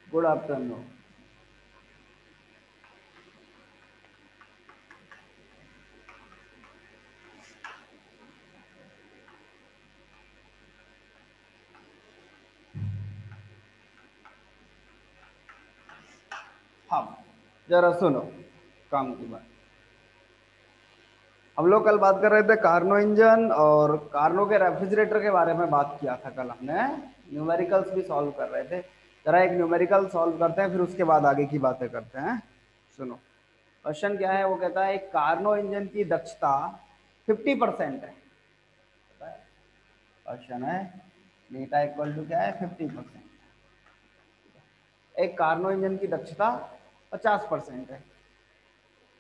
Good afternoon. हाँ, जरा सुनो काम की बात। हम लोग कल बात कर रहे थे कार्नो इंजन और कार्नो के रेफ्रिजरेटर के बारे में बात किया था कल हमने। न्यूमेरिकल्स भी सॉल्व कर रहे थे। जरा एक न्यूमेरिकल सॉल्व करते हैं, फिर उसके बाद आगे की बातें करते हैं। सुनो, क्वेश्चन क्या है। वो कहता है एक कार्नो इंजन की दक्षता 50% है। क्वेश्चन है बीटा इक्वल टू क्या है, 50%। एक कार्नो इंजन की दक्षता 50% है।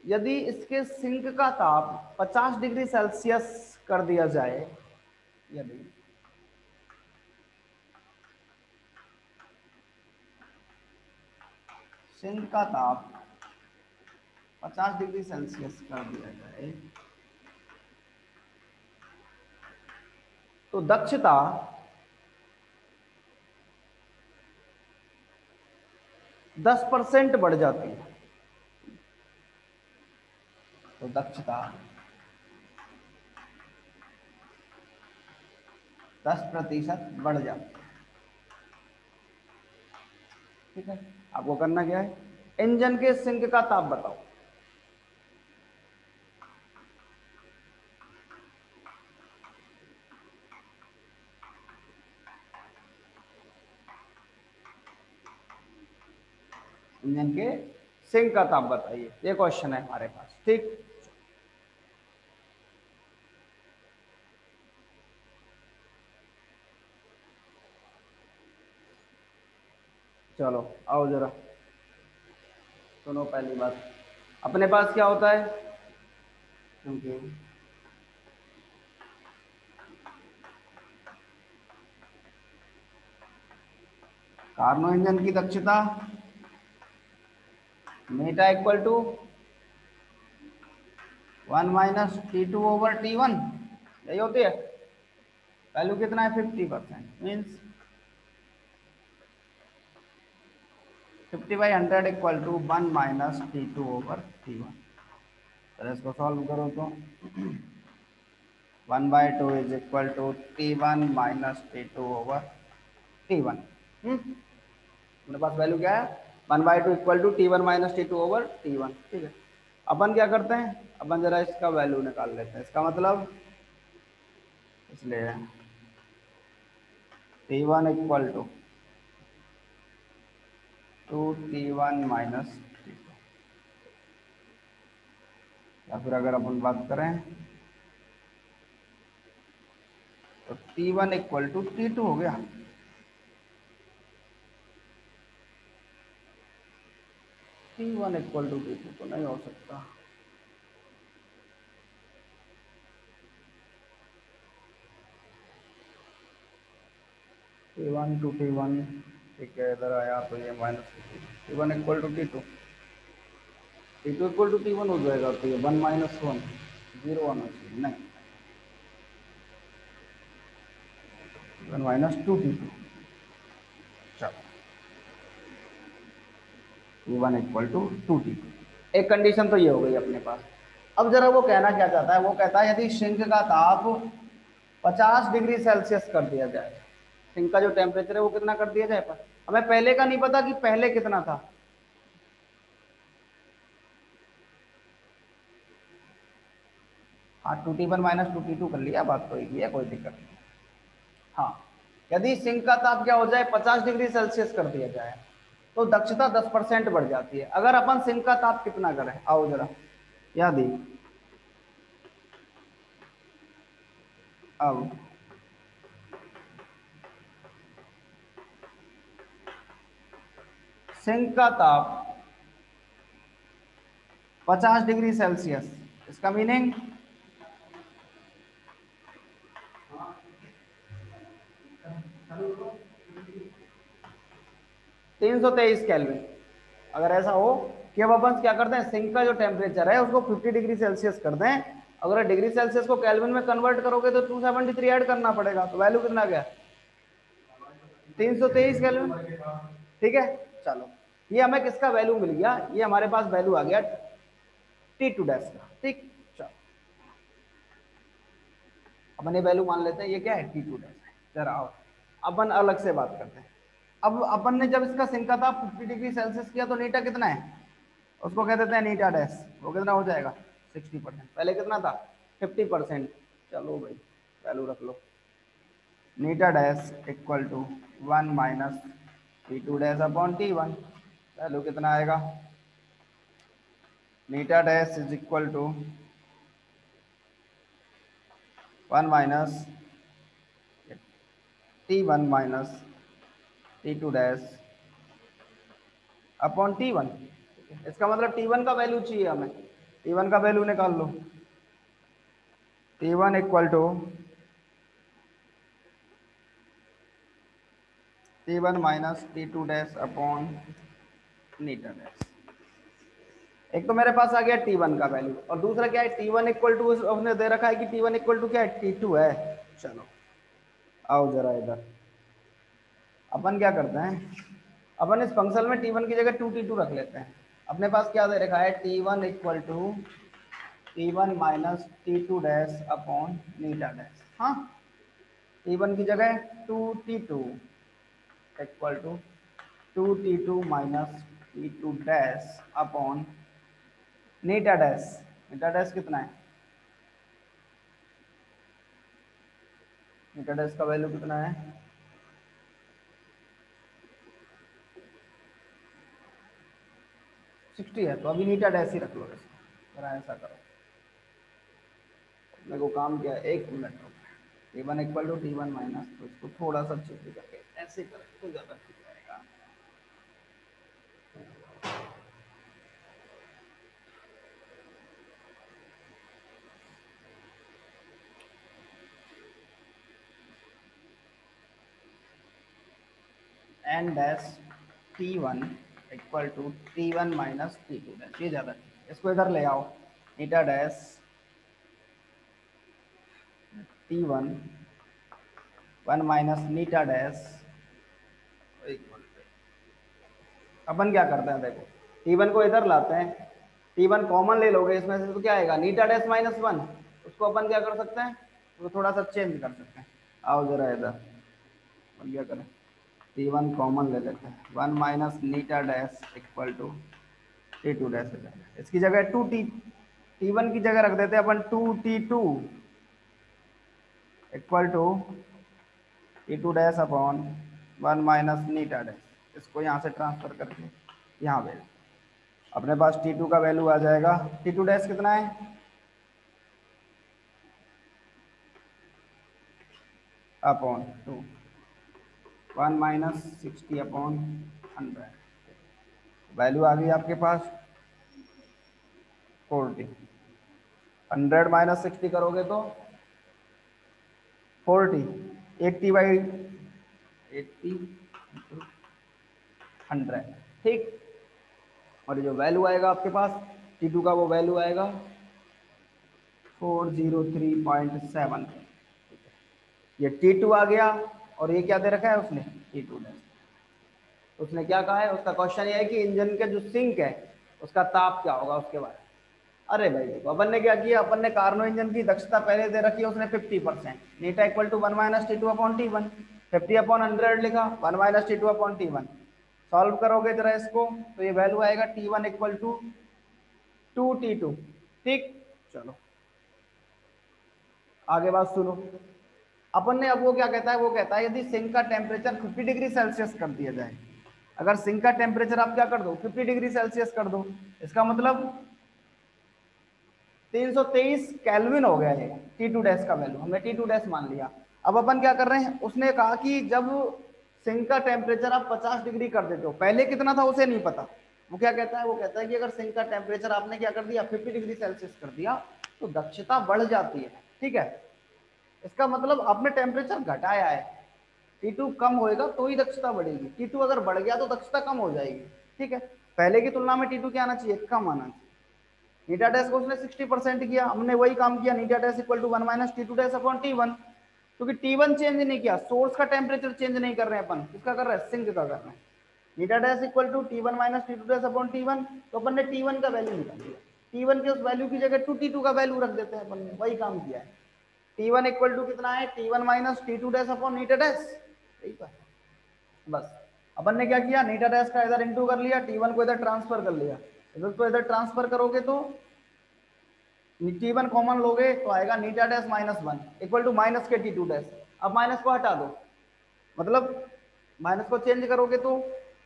यदि इसके सिंक का ताप 50 डिग्री सेल्सियस कर दिया जाए, यदि सिंक का ताप 50 डिग्री सेल्सियस कर दिया जाए, तो दक्षता 10% बढ़ जाती है। तो दक्षता 10% बढ़ जाती है। ठीक है, आपको करना क्या है, इंजन के सिंक का ताप बताओ। इंजन के सिंक का ताप बताइए, ये क्वेश्चन है हमारे पास। ठीक, चलो आओ जरा सुनो। पहली बात, अपने पास क्या होता है, क्योंकि कार्नो इंजन की दक्षता मीटा इक्वल टू 1 माइनस T2/T1, यही होती है। वैल्यू कितना है, 50%। Means 50/100 equal to 1 minus T2/T1। तो इसको सॉल्व करो तो 1/2 is equal to T1 minus T2/T1। अपने पास वैल्यू क्या है, 1/2 equal to T1 minus T2/T1। ठीक है, अपन क्या करते हैं, अपन जरा इसका वैल्यू निकाल लेते हैं। इसका मतलब इसलिए T1 equal to 2T1 minus T2, या फिर अगर अपन बात करें तो T1 इक्वल टू T2 हो गया। T1 इक्वल टू T2 तो नहीं हो सकता। T1 टू T1, ठीक है, इधर आया तो ये minus T1 equal to T2, T2 equal to T1 हो जाएगा। तो ये 1 माइनस 1 0 होना चाहिए, नहीं 1 माइनस 2T2। चलो T1 इक्वल टू 2T2, एक कंडीशन तो ये हो गई अपने पास। अब जरा वो कहना क्या चाहता है, वो कहता है यदि सिंक का ताप 50 डिग्री सेल्सियस कर दिया जाए, सिंक का जो टेम्परेचर है वो कितना कर दिया जाए। पर हमें पहले का नहीं पता कि पहले कितना था। हाँ, 2T1 माइनस 2T2 कर लिया, बात तो एक ही है, कोई दिक्कत नहीं। हाँ, यदि सिंक का ताप क्या हो जाए, 50 डिग्री सेल्सियस कर दिया जाए, तो दक्षता 10% बढ़ जाती है। अगर अपन सिंक का ताप कितना करें, आओ जरा याद ही। अब सिंक का ताप 50 डिग्री सेल्सियस, इसका मीनिंग 323 केल्विन। अगर ऐसा हो कि अब अपन क्या करते हैं, सिंक का जो टेम्परेचर है उसको 50 डिग्री सेल्सियस कर दें, अगर डिग्री सेल्सियस को केल्विन में कन्वर्ट करोगे तो 273 ऐड करना पड़ेगा, तो वैल्यू कितना गया 323 केल्विन। ठीक है, चलो ये हमें किसका वैल्यू मिल गया, ये हमारे पास वैल्यू आ गया T2 डैश का। ठीक, चलो अपन ये वैल्यू मान लेते हैं, ये क्या है T2 डैश है। जरा आओ अपन अलग से बात करते हैं। अब अपन ने जब इसका सिंका था 50 डिग्री सेल्सियस किया तो नीटा कितना है, उसको कह देते हैं नीटा डैश, वो कितना हो जाएगा 60%। पहले कितना था 50%। चलो भाई वैल्यू रख लो, नीटा dash equal to 1 minus T2 dash upon T1। Value कितना आएगा, नीटा dash is equal to 1 minus T1 minus T2 dash upon T1। इसका मतलब T1 का वैल्यू चाहिए हमें, T1 का वैल्यू निकाल लो। T1 equal to T1 minus T2 dash upon नीटा डैश। एक तो मेरे पास आ गया T1 का वैल्यू, और दूसरा क्या है T1 इक्वल टू उसने दे रखा है कि T1 इक्वल टू क्या है T2 है। चलो आओ जरा इधर, अपन क्या करते हैं, अपन इस फंक्शन में T1 की जगह 2T2 रख लेते हैं। अपने पास क्या दे रखा है T1 equal to T1 minus T2 dash upon नीटा डैश। हाँ, T1 की जगह 2T2 equal to 2T2 minus T2 dash upon नीटा डैश। नीटा डैश कितना है, नीटा डैश का वैल्यू कितना है 60 है, तो अभी नीटा डैश ही रख लो इसको। जरा ऐसा करो, मेरे को काम किया है, 1 मिनट रुको। T1 equal to T1 minus, तो इसको थोड़ा सा चेंज करके ऐसे करें तो ज़्यादा ठीक रहेगा। N dash T1 equal to T1 minus T2 dash, ये ज़्यादा ठीक है। इसको इधर ले आओ, नीटा डैश T1 1 माइनस नीटा डैश इक्वल। अपन क्या करते हैं देखो, T1 को इधर लाते हैं, T1 कॉमन ले लोगे इसमें से तो क्या आएगा नीटा डैश माइनस 1। उसको अपन क्या कर सकते हैं, उसको थोड़ा सा चेंज कर सकते हैं। आओ जरा इधर, अपन क्या करें T1 कॉमन ले लेते हैं, 1 माइनस नीटा dash equal to T2 dash हो जाएगा। इसकी जगह 2T, T1 की जगह रख देते हैं अपन 2T2 equal to T2 dash upon 1 minus नीटा डैश। इसको यहाँ से ट्रांसफर करके यहाँ भेज, अपने पास T2 का वैल्यू आ जाएगा, T2 डैश कितना है अपॉन 2, 1 माइनस 60 अपॉन 100। वैल्यू आ गई आपके पास 40। 100 माइनस 60 करोगे तो 40, 80 बाई 80 100। ठीक, और जो वैल्यू आएगा आपके पास T2 का, वो वैल्यू आएगा 403.7। ये T2 आ गया, और ये क्या दे रखा है उसने T2 डैश। उसने क्या कहा है, उसका क्वेश्चन ये है कि इंजन के जो सिंक है उसका ताप क्या होगा उसके बारे में। अरे भाई देखो, अपन ने क्या किया, अपन ने कार्नो इंजन की दक्षता पहले दे रखी है उसने 50%, नीटा equal to 1 minus T2 upon T1, 50 upon 100 लिखा, 1 minus T2 upon T1। Solve करोगे जरा इसको तो ये वैल्यू आएगा T1 इक्वल टू 2T2। ठीक, चलो आगे बात सुनो। अपन ने अब वो क्या कहता है, वो कहता है यदि सिंक का टेम्परेचर 50 डिग्री सेल्सियस कर दिया जाए, अगर सिंक का टेम्परेचर आप क्या कर दो 50 डिग्री सेल्सियस कर दो, इसका मतलब 323 केल्विन हो गया है T2 डैश का वैल्यू, हमने T2 डैश मान लिया। अब अपन क्या कर रहे हैं, उसने कहा कि जब सिंक का टेम्परेचर आप 50 डिग्री कर देते हो, पहले कितना था उसे नहीं पता, वो क्या कहता है, वो कहता है कि अगर सिंक का टेम्परेचर आपने क्या कर दिया 50 डिग्री सेल्सियस कर दिया तो दक्षता बढ़ जाती है। ठीक है, इसका मतलब आपने टेम्परेचर घटाया है, T2 कम होएगा तो ही दक्षता बढ़ेगी, T2 अगर बढ़ गया तो दक्षता कम हो जाएगी। ठीक है, पहले की तुलना में T2 क्या आना चाहिए, कम आना चाहिए। नीटा डैश को उसने 60% किया, हमने वही काम किया, नीटा dash equal to 1 minus T two dash upon टी1, क्योंकि टी1 चेंज नहीं किया, सोर्स का टेम्परेचर चेंज नहीं कर रहे हैं अपन, किसका कर रहे हैं, सिंक का कर रहे हैं। नीटा डैश इक्वल टू टी1 minus T two dash upon टी1, तो अपन ने टी1 का वैल्यू निकाल दिया, टी1 के उस वैल्यू की जगह 2t2 का वैल्यू रख देते हैं अपन ने, वही काम किया है। टी1 इक्वल टू कितना है, टी1 minus T two dash upon नीटा डैश, ठीक है बस। अपन ने क्या किया, नीटा डैश का इधर इंटू कर लिया, टी1 को इधर ट्रांसफर कर लिया, इधर तो इधर ट्रांसफर करोगे तो टी1 कॉमन लोगे तो आएगा नीटा dash minus 1 equal to minus के टी टू डैश। अब माइनस को हटा दो, मतलब माइनस को चेंज करोगे तो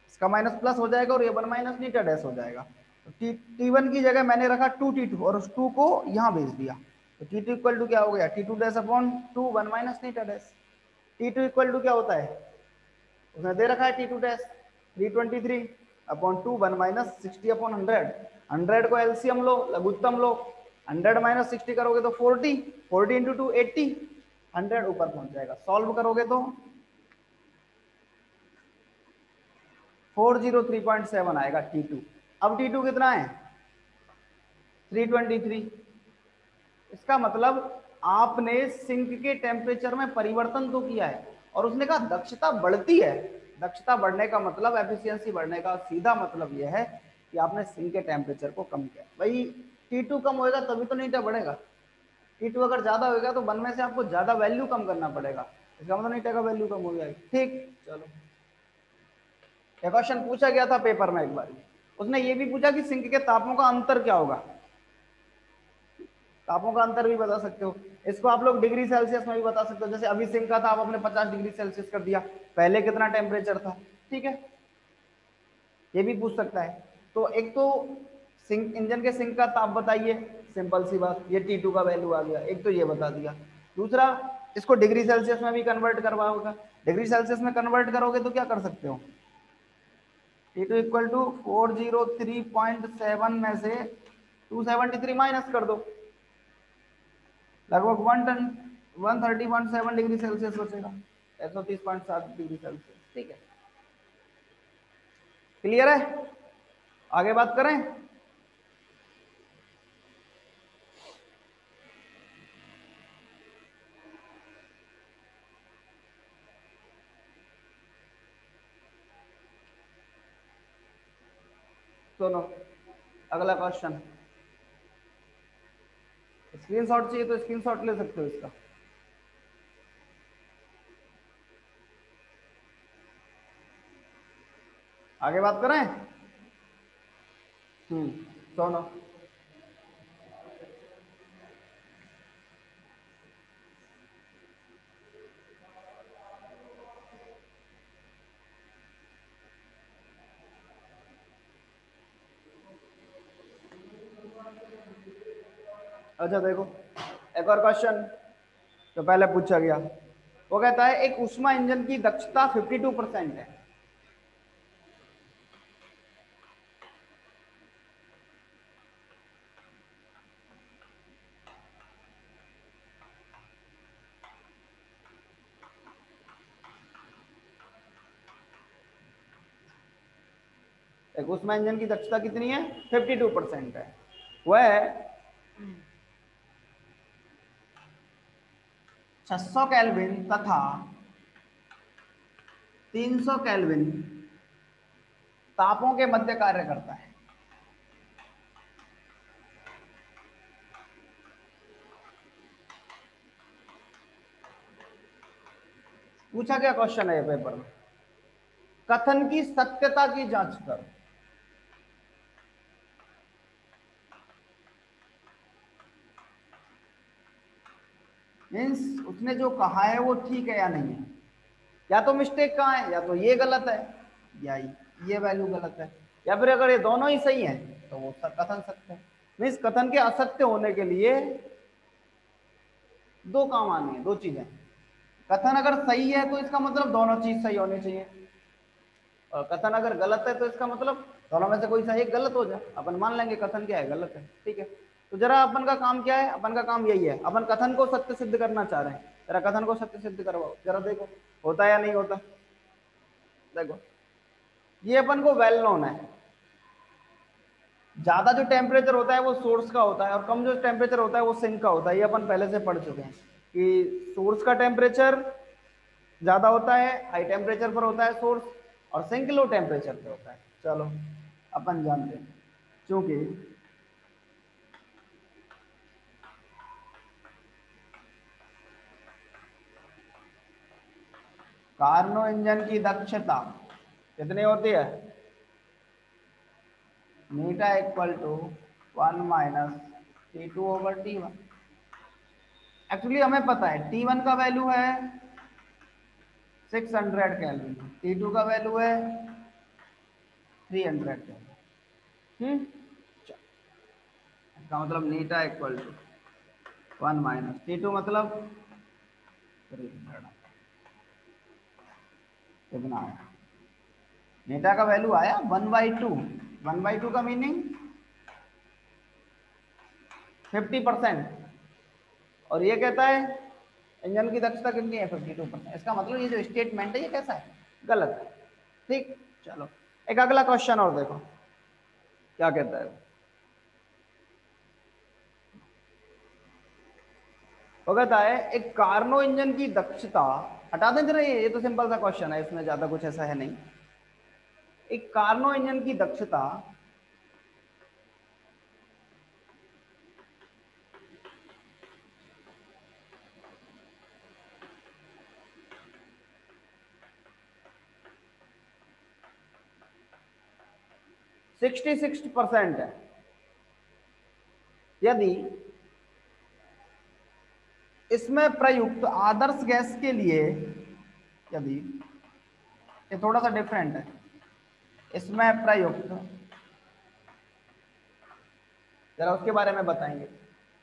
इसका माइनस प्लस हो जाएगा और ये 1 माइनस नीटा डैश हो जाएगा। तो टी1 की जगह मैंने रखा 2t2 और उस 2 को यहाँ भेज दिया, तो टी2 इक्वल टू क्या हो गया, T two dash upon 2 1 minus नीटा डैश। टी2 इक्वल टू क्या होता है, उसने दे रखा है T two dash 323 upon 2 1 minus 60 upon 100, 100 को एलसीएम लो, लघुत्तम लो, 100 माइनस 60 करोगे तो 40, 40 इंटू 2 80, 100 ऊपर पहुंच जाएगा। सॉल्व करोगे तो 403.7 आएगा T2। अब T2 कितना है, 323। इसका मतलब आपने सिंक के टेम्परेचर में परिवर्तन तो किया है, और उसने कहा दक्षता बढ़ती है। दक्षता बढ़ने का मतलब, एफिशिएंसी बढ़ने का सीधा मतलब यह है कि आपने सिंक के टेम्परेचर को कम किया। भाई T2 कम होएगा तभी तो नीटा बढ़ेगा, T2 अगर ज्यादा होगा तो 1 में से आपको ज्यादा वैल्यू कम करना पड़ेगा, इसका मतलब नीटा का वैल्यू कम हो जाएगी। ठीक, चलो ये क्वेश्चन पूछा गया था पेपर में एक बार, उसने ये भी पूछा कि सिंक के तापों का अंतर क्या होगा। तापों का अंतर भी बता सकते हो, इसको आप लोग डिग्री सेल्सियस में भी बता सकते हो। जैसे अभी सिंक का ताप आपने 50 डिग्री सेल्सियस कर दिया, पहले कितना टेम्परेचर था, ठीक है, ये भी पूछ सकता है। तो एक तो सिंक, इंजन के सिंक का ताप बताइए, सिंपल सी बात, ये T2 का वैल्यू आ गया, एक तो ये बता दिया। दूसरा, इसको डिग्री सेल्सियस में भी कन्वर्ट करवाओगे, डिग्री सेल्सियस में कन्वर्ट करोगे तो क्या कर सकते हो, T2 इक्वल टू 403.7 में से 273 माइनस कर दो, लगभग 130.7 डिग्री सेल्सियस बचेगा, 130.7 डिग्री सेल्सियस, ठीक है, क्लियर है। आगे बात करें, सुनो अगला क्वेश्चन, स्क्रीनशॉट चाहिए तो स्क्रीनशॉट ले सकते हो इसका। आगे बात करें, सुनो अच्छा देखो, एक और क्वेश्चन जो पहले पूछा गया, वो कहता है एक ऊष्मा इंजन की दक्षता 52% है, एक ऊष्मा इंजन की दक्षता कितनी है, 52% है, वह 600 केल्विन तथा 300 केल्विन तापों के मध्य कार्य करता है। पूछा क्या क्वेश्चन है ये पेपर में, कथन की सत्यता की जांच करो। मीन्स उसने जो कहा है वो ठीक है या नहीं है, या तो मिस्टेक कहाँ है, या तो ये गलत है या ये वैल्यू गलत है, या फिर अगर ये दोनों ही सही है तो वो कथन सत्य है। मीन्स कथन के असत्य होने के लिए दो काम आनी है, दो चीजें, कथन अगर सही है तो इसका मतलब दोनों चीज सही होनी चाहिए, और कथन अगर गलत है तो इसका मतलब दोनों में से कोई सा एक गलत हो जाए। अपन मान लेंगे कथन क्या है, गलत है, ठीक है। तो जरा अपन का काम क्या है, अपन का काम यही है, अपन कथन को सत्य सिद्ध करना चाह रहे हैं, जरा कथन को सत्य सिद्ध करवाओ, जरा देखो होता है या नहीं होता। देखो ये अपन को वेल नोन है, ज्यादा जो टेम्परेचर होता है वो सोर्स का होता है और कम जो टेम्परेचर होता है वो सिंक का होता है। ये अपन पहले से पढ़ चुके हैं कि सोर्स का टेम्परेचर ज्यादा होता है, हाई टेम्परेचर पर होता है सोर्स, और सिंक लो टेम्परेचर पे होता है। चलो अपन जानते हैं, क्योंकि कार्नो इंजन की दक्षता कितनी होती है, मीटा इक्वल टू 1 - T2/T1। एक्चुअली हमें पता है T1 का वैल्यू है 600 केल्विन, T2 का वैल्यू है 300 केल्विन। इसका मतलब नीटा इक्वल टू 1 - T2 मतलब 300। कितना आया, नीटा का वैल्यू आया 1/2। 1/2 का मीनिंग 50%, और ये कहता है इंजन की दक्षता कितनी है 52%। इसका मतलब ये जो स्टेटमेंट है ये कैसा है, गलत है। ठीक, चलो एक अगला क्वेश्चन और देखो क्या कहता है। वो कहता है एक कार्नो इंजन की दक्षता, हटा दें जरा ये तो सिंपल सा क्वेश्चन है, इसमें ज्यादा कुछ ऐसा है नहीं। एक कार्नो इंजन की दक्षता 66% है यदि इसमें प्रयुक्त आदर्श गैस के लिए, यदि ये थोड़ा सा डिफरेंट है, इसमें प्रयुक्त, जरा उसके बारे में बताएंगे।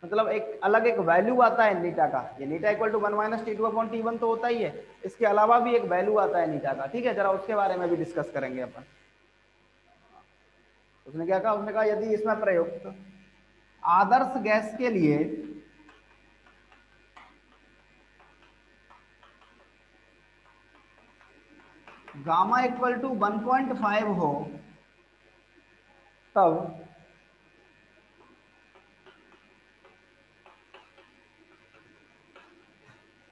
मतलब एक अलग एक वैल्यू आता है नीटा का, ये नीटा इक्वल टू 1 - T2/T1 तो होता ही है, इसके अलावा भी एक वैल्यू आता है नीटा का। ठीक है, जरा उसके बारे में भी डिस्कस करेंगे अपन। उसने क्या कहा, उसने कहा यदि इसमें प्रयुक्त आदर्श गैस के लिए गामा इक्वल टू 1.5 हो तब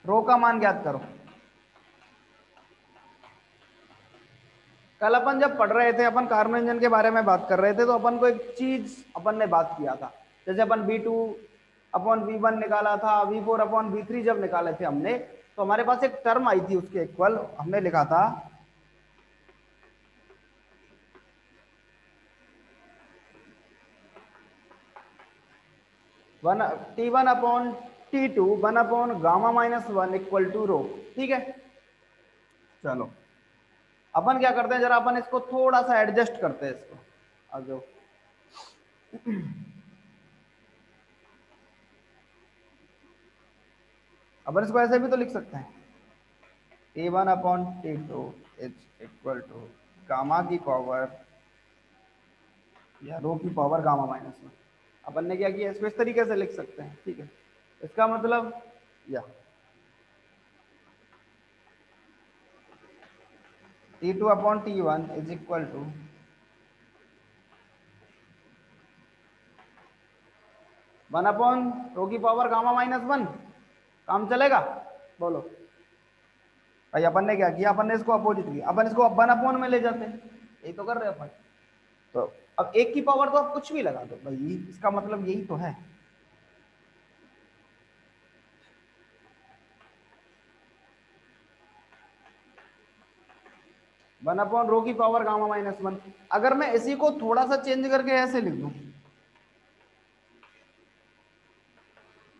रो का मान ज्ञात करो। कल अपन जब पढ़ रहे थे, अपन कार्बन इंजन के बारे में बात कर रहे थे, तो अपन को एक चीज अपन ने बात किया था, जैसे अपन V2/V1 निकाला था, V4/V3 जब निकाले थे हमने, तो हमारे पास एक टर्म आई थी उसके इक्वल, हमने लिखा था T1/T2 1/γ-1 इक्वल टू रो। ठीक है, चलो अपन क्या करते हैं, जरा अपन इसको थोड़ा सा एडजस्ट करते हैं इसको। अब जो अपन इसको ऐसे भी तो लिख सकते हैं, T1/T2 is equal to gamma की पावर या रो की पावर γ-1। अपन ने क्या किया, इसको इस तरीके से लिख सकते हैं। ठीक है, इसका मतलब या T2/T1 इज इक्वल टू 1/रो की पावर γ-1। काम चलेगा, बोलो भाई। अपन ने क्या किया, अपन ने इसको अपोजिट किया, अपन इसको 1/में ले जाते हैं, यही तो कर रहे हैं अपन। तो अब एक की पावर तो आप कुछ भी लगा दो भाई, इसका मतलब यही तो है। 1/रो की पावर γ-1। अगर मैं इसी को थोड़ा सा चेंज करके ऐसे लिख दूं,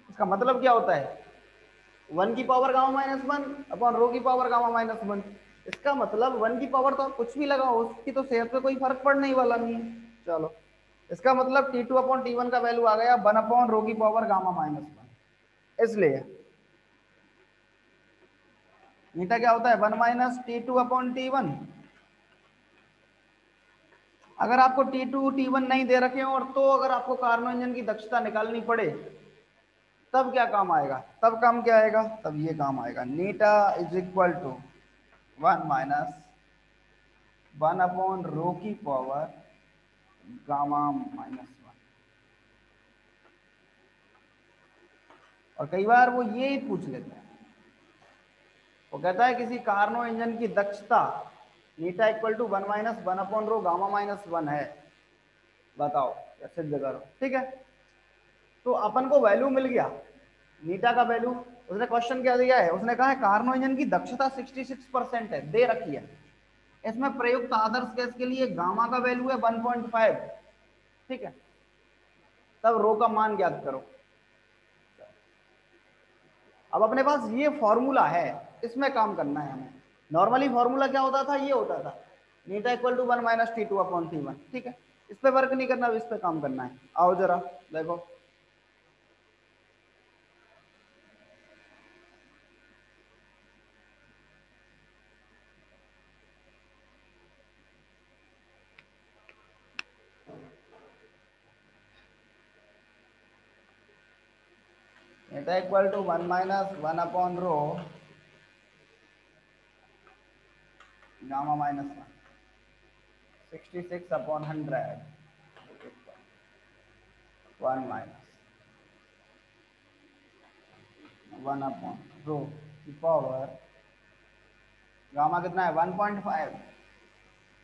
इसका मतलब क्या होता है, 1 की पावर γ-1/रो की पावर γ-1। इसका मतलब 1 की पावर तो आप कुछ भी लगाओ, उसकी तो सेहत पे कोई फर्क पड़ने ही वाला नहीं है। चलो, इसका मतलब T2/T1 का वैल्यू आ गया 1/रो की पावर γ-1। इसलिए मीटा क्या होता है 1 - T2/T1। अगर आपको T2 T1 नहीं दे रखे हो, और तो अगर आपको कार्नो इंजन की दक्षता निकालनी पड़े, तब क्या काम आएगा, तब काम क्या आएगा, तब ये काम आएगा, नीटा इज इक्वल टू 1 - 1/रो की पावर गामा -1। और कई बार वो ये ही पूछ लेते हैं, वो कहता है किसी कार्नो इंजन की दक्षता नीटा इक्वल टू 1 - 1 गामा -1 है, बताओ या सिद्ध करो। ठीक है, तो अपन को वैल्यू मिल गया नीटा का वैल्यू। उसने क्वेश्चन क्या दिया है, उसने कहा है कार्नो इंजन की दक्षता 66% है, दे रखी है। इसमें प्रयुक्त आदर्श गैस के लिए गामा का वैल्यू है 1.5। ठीक है, तब रो का मान ज्ञात करो। अब अपने पास ये फॉर्मूला है, इसमें काम करना है हमें। नॉर्मली फॉर्मूला क्या होता था, ये होता था नीटा इक्वल टू 1 - T2/T1। ठीक है, इस पे वर्क नहीं करना, इस पे काम करना है। आओ जरा देखो, नीटा इक्वल टू 1 - 1 गामा -1, 66/100 1 - 1 की पावर गामा कितना है 1.5,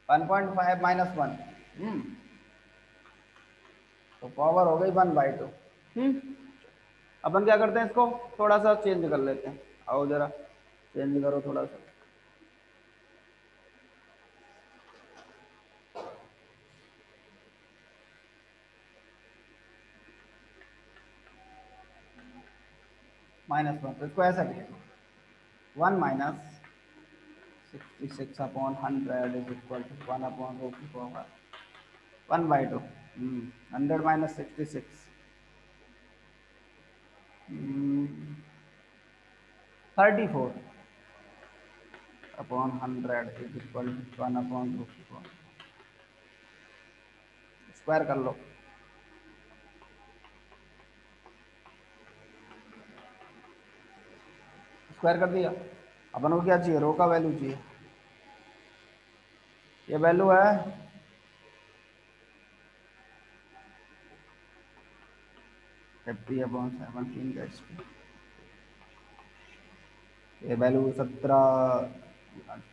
1.5 - 1। तो पावर हो गई 1/2। अपन क्या करते हैं, इसको थोड़ा सा चेंज कर लेते हैं। आओ जरा चेंज करो थोड़ा सा। -1, तो इसको ऐसा लिखेंगे 1 - 66/100 इज इक्वल टू 1/2 की पावर 1/2। 100 - 66 34/100 इज इक्वल टू 1/2 की पावर। स्क्वायर कर लो। स्क्वायर कर दिया। अपन को क्या चाहिए, रो का वैल्यू चाहिए। ये वैल्यू है 50/17। ये वैल्यू 17,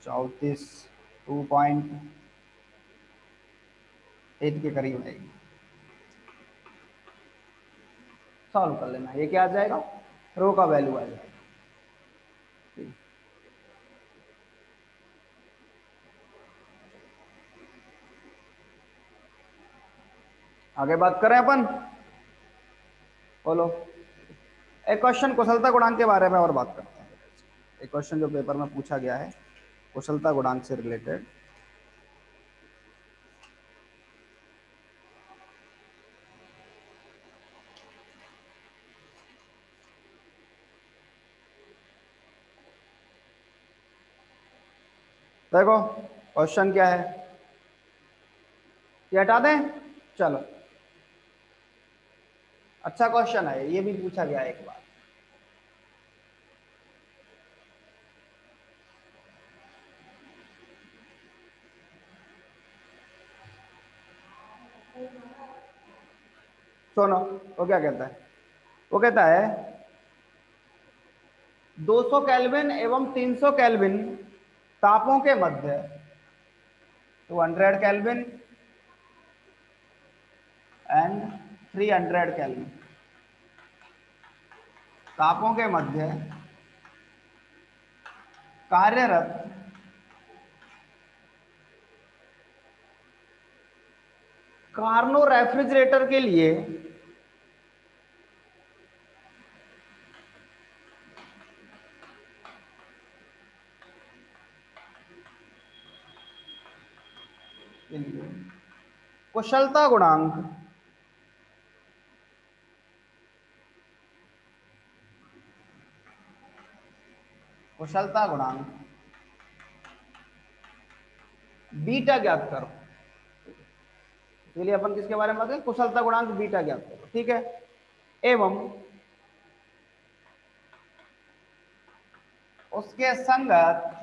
34, 2.8 के करीब आएगी। सॉल्व कर लेना, ये क्या आ जाएगा, रो का वैल्यू आ जाएगा। आगे बात करें अपन, बोलो। एक क्वेश्चन कुशलता गुणांक के बारे में और बात करते हैं। एक क्वेश्चन जो पेपर में पूछा गया है कुशलता गुणांक से रिलेटेड। देखो क्वेश्चन क्या है, ये हटा दें, चलो। अच्छा क्वेश्चन है, ये भी पूछा गया है एक बार। सुनो, वो क्या कहता है, वो कहता है 200 केल्विन एवं 300 केल्विन तापों के मध्य 200 केल्विन एंड 300 केल्विन तापों के मध्य कार्यरत कार्नो रेफ्रिजरेटर के लिए कुशलता गुणांक कुशलता गुणांक बीटा ज्ञात करो। इसलिए अपन किसके बारे में बात करें, कुशलता गुणांक बीटा ज्ञात करो। ठीक है, एवं उसके संगत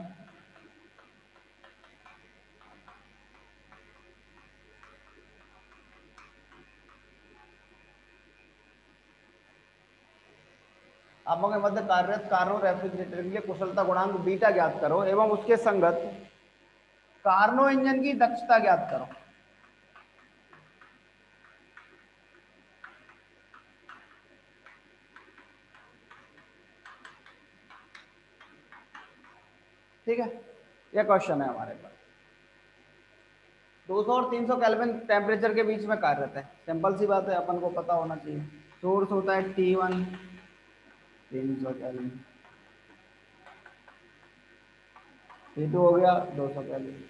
आपको के मध्य कार्यरत कार्नो रेफ्रिजरेटर के लिए कुशलता गुणांक बीटा ज्ञात करो एवं उसके संगत कार्नो इंजन की दक्षता ज्ञात करो। ठीक है, यह क्वेश्चन है हमारे पास। 200 और 300 केल्विन टेम्परेचर के बीच में कार्यरत है। सिंपल सी बात है, अपन को पता होना चाहिए। सोर्स होता है T1 300 केल्विन, T2 हो गया 200 केल्विन।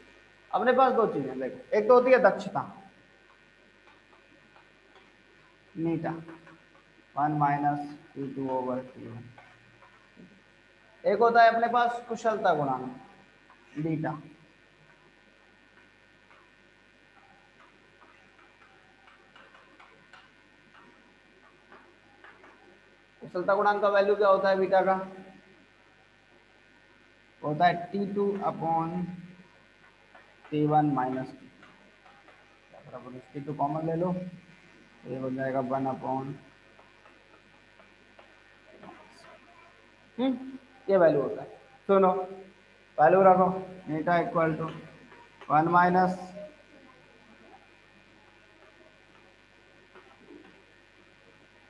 अपने पास दो चीजें देखो, एक तो होती है दक्षता नीटा 1 माइनस T2/T1, एक होता है अपने पास कुशलता गुणांक बीटा। कुशलता गुणांक का वैल्यू क्या होता है बीटा का? होता है T2/T1 माइनस T2 कॉमन ले लो, ये हो जाएगा 1/, ये वैल्यू होता है। सुनो, वैल्यू रखो, नीटा इक्वल टू 1 माइनस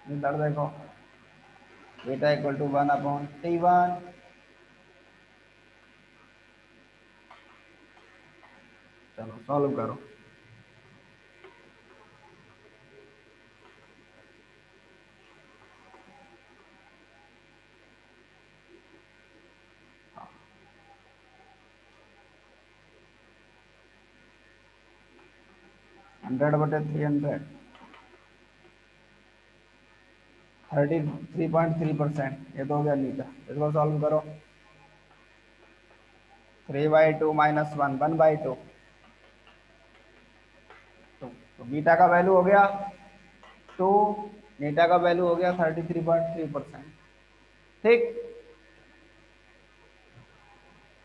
इधर देखो, बीटा इक्वल टू 1/T1। चलो सॉल्व करो। हंड्रेड बटे 300 33.3%, ये तो हो गया नीचा। इसको सॉल्व करो, 3/2 माइनस 1/2, तो बीटा का वैल्यू हो गया 2, नीटा का वैल्यू हो गया 33.3%। ठीक,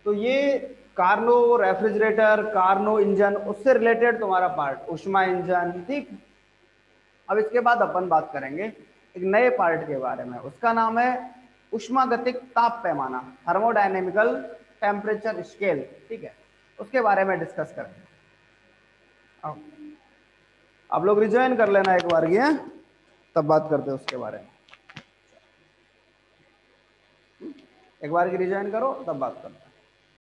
तो ये कार्नो रेफ्रिजरेटर, कार्नो इंजन, उससे रिलेटेड तुम्हारा पार्ट ऊष्मा इंजन। ठीक, अब इसके बाद अपन बात करेंगे एक नए पार्ट के बारे में, उसका नाम है ऊष्मागतिक ताप पैमाना, थर्मोडायनेमिकल टेम्परेचर स्केल। ठीक है, उसके बारे में डिस्कस करेंगे। अब आप लोग रिज्वाइन कर लेना एक बार ये, तब बात करते हैं उसके बारे में। एक बार की रिज्वाइन करो, तब बात करते हैं।